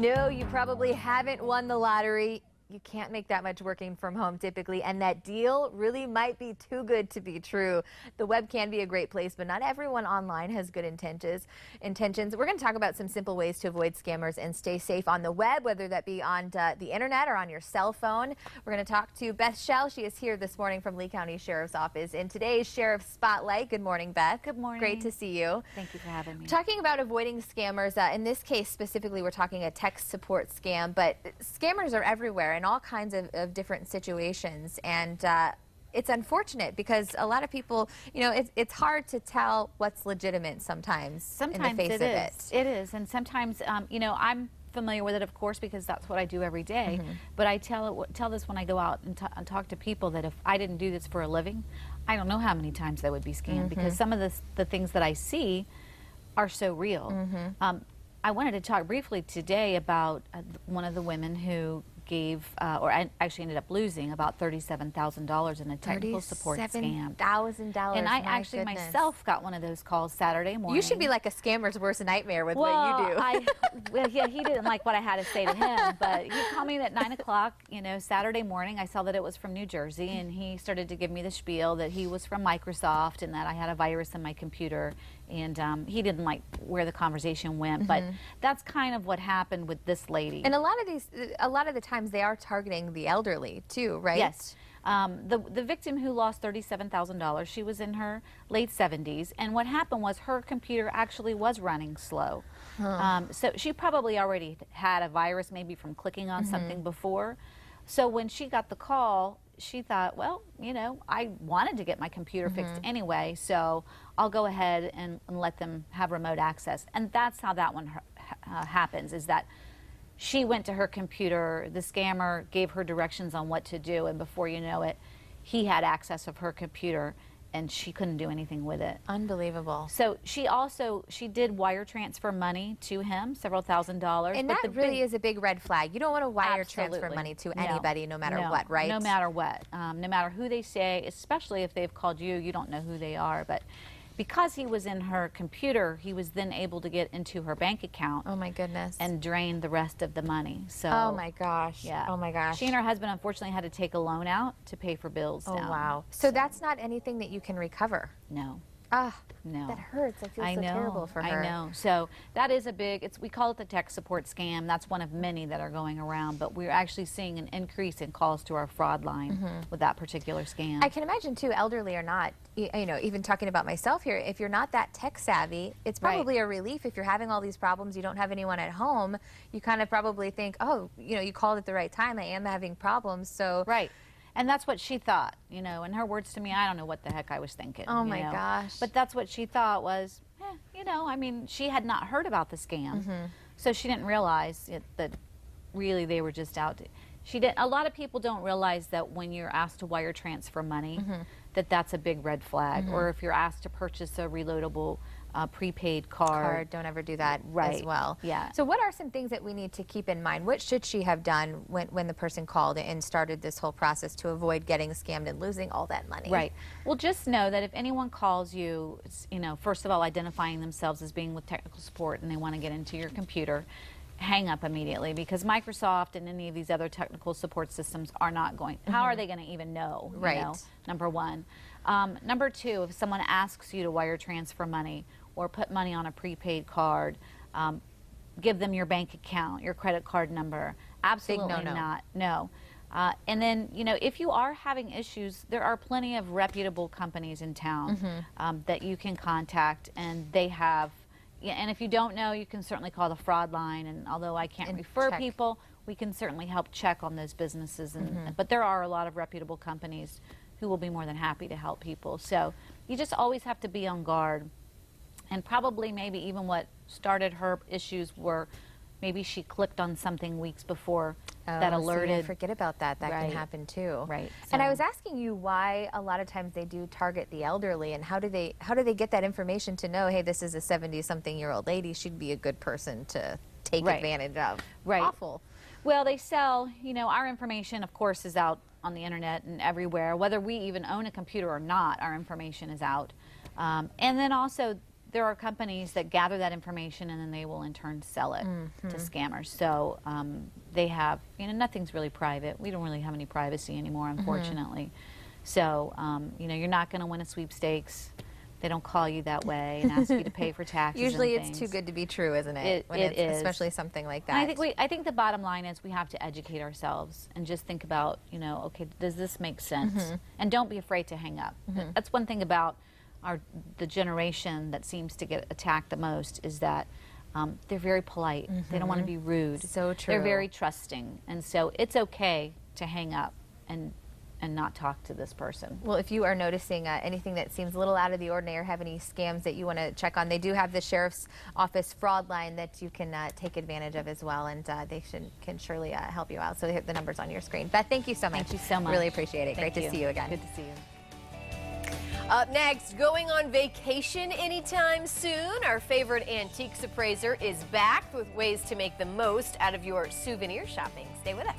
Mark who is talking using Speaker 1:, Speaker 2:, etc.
Speaker 1: No, you probably haven't won the lottery. You can't make that much working from home typically, and that deal really might be too good to be true. The web can be a great place, but not everyone online has good intentions. We're going to talk about some simple ways to avoid scammers and stay safe on the web, whether that be on the internet or on your cell phone. We're going to talk to Beth Shell. She is here this morning from Lee County Sheriff's Office in today's Sheriff Spotlight. Good morning, Beth.
Speaker 2: Good morning.
Speaker 1: Great to see you.
Speaker 2: Thank you for having me.
Speaker 1: Talking about avoiding scammers, in this case specifically, we're talking a text support scam, but scammers are everywhere in all kinds of different situations, and it's unfortunate because a lot of people, you know, it's hard to tell what's legitimate sometimes in the face of it.
Speaker 2: It is, and sometimes, you know, I'm familiar with it, of course, because that's what I do every day. But I tell this when I go out and talk to people that if I didn't do this for a living, I don't know how many times I would be scammed because some of the things that I see are so real. I wanted to talk briefly today about one of the women who gave, or I actually ended up losing about $37,000 in a technical support scam.
Speaker 1: $37,000.
Speaker 2: And I actually myself got one of those calls Saturday morning.
Speaker 1: You should be like a scammer's worst nightmare with what you do.
Speaker 2: Well, yeah, he didn't like what I had to say to him, but he called me at 9 o'clock, you know, Saturday morning. I saw that it was from New Jersey, and he started to give me the spiel that he was from Microsoft and that I had a virus in my computer. And he didn't like where the conversation went, but that's kind of what happened with this lady.
Speaker 1: And a lot of the times they are targeting the elderly too, right?
Speaker 2: Yes. The victim who lost $37,000, she was in her late 70s, and what happened was her computer actually was running slow. So she probably already had a virus, maybe from clicking on something before. So when she got the call, she thought, well, you know, I wanted to get my computer fixed anyway, so I'll go ahead and let them have remote access. And that's how that one happens, is that she went to her computer, the scammer gave her directions on what to do, and before you know it, he had access of her computer, and she couldn't do anything with it.
Speaker 1: Unbelievable.
Speaker 2: So she did wire transfer money to him, several $1,000s.
Speaker 1: And that really is a big red flag. You don't want to wire transfer money to anybody, no matter what, right?
Speaker 2: No matter what. No matter who they say, especially if they've called you, you don't know who they are. But because he was in her computer, he was then able to get into her bank account.
Speaker 1: Oh my goodness.
Speaker 2: And drain the rest of the money. So.
Speaker 1: Oh my gosh.
Speaker 2: Yeah.
Speaker 1: Oh my gosh.
Speaker 2: She and her husband unfortunately had to take a loan out to pay for bills.
Speaker 1: Oh wow. So that's not anything that you can recover.
Speaker 2: No.
Speaker 1: Ah,
Speaker 2: no.
Speaker 1: That hurts. I feel so terrible for her.
Speaker 2: I know. So that is a big, we call it the tech support scam. That's one of many that are going around, but we're actually seeing an increase in calls to our fraud line with that particular scam.
Speaker 1: I can imagine too, elderly or not, you know, even talking about myself here, if you're not that tech savvy, it's probably a relief if you're having all these problems, you don't have anyone at home, you kind of probably think, oh, you know, you called at the right time, I am having problems, so.
Speaker 2: Right. And that's what she thought, you know, in her words to me, I don't know what the heck I was thinking.
Speaker 1: Oh my gosh.
Speaker 2: But that's what she thought was, you know, I mean, she had not heard about the scam, so she didn't realize that really they were just out to, a lot of people don't realize that when you're asked to wire transfer money, that's a big red flag, or if you're asked to purchase a reloadable prepaid card.
Speaker 1: Don't ever do that as well.
Speaker 2: Yeah.
Speaker 1: So what are some things that we need to keep in mind? What should she have done when the person called and started this whole process to avoid getting scammed and losing all that money?
Speaker 2: Right. Well, just know that if anyone calls you, you know, first of all, identifying themselves as being with technical support and they want to get into your computer, hang up immediately, because Microsoft and any of these other technical support systems are not going, how are they going to even know? You know, number one. Number two, if someone asks you to wire transfer money or put money on a prepaid card, give them your bank account, your credit card number. Absolutely not. No. And then, you know, if you are having issues, there are plenty of reputable companies in town that you can contact, and they have, and if you don't know, you can certainly call the fraud line, and although I can't refer people, we can certainly help check on those businesses. And but there are a lot of reputable companies who will be more than happy to help people. So you just always have to be on guard. And probably maybe even what started her issues were maybe she clicked on something weeks before that alerted.
Speaker 1: So forget about that. That can happen too.
Speaker 2: Right. So.
Speaker 1: And I was asking you why a lot of times they do target the elderly, and how do they get that information to know, hey, this is a 70-something-year-old lady, she'd be a good person to take advantage of.
Speaker 2: Right.
Speaker 1: Awful.
Speaker 2: Well, they sell, you know, our information, of course, is out on the internet and everywhere. Whether we even own a computer or not, our information is out. And then also, there are companies that gather that information and then they will in turn sell it to scammers. So they have, nothing's really private. We don't really have any privacy anymore, unfortunately. So, you're not going to win a sweepstakes. They don't call you that way and ask you to pay for taxes.
Speaker 1: Usually
Speaker 2: and
Speaker 1: it's too good to be true, isn't it?
Speaker 2: It is.
Speaker 1: Especially something like that.
Speaker 2: And I think the bottom line is we have to educate ourselves and just think about, okay, does this make sense? And don't be afraid to hang up. That's one thing about the generation that seems to get attacked the most is that they're very polite. They don't want to be rude.
Speaker 1: So true.
Speaker 2: They're very trusting. And so it's okay to hang up and not talk to this person.
Speaker 1: Well, if you are noticing anything that seems a little out of the ordinary or have any scams that you want to check on, they do have the Sheriff's Office fraud line that you can take advantage of as well, and they can surely help you out. So the number's on your screen. Beth, thank you so much.
Speaker 2: Thank you so much.
Speaker 1: Really appreciate it. Great to see you again.
Speaker 2: Good to see you.
Speaker 3: Up next, going on vacation anytime soon, our favorite antiques appraiser is back with ways to make the most out of your souvenir shopping. Stay with us.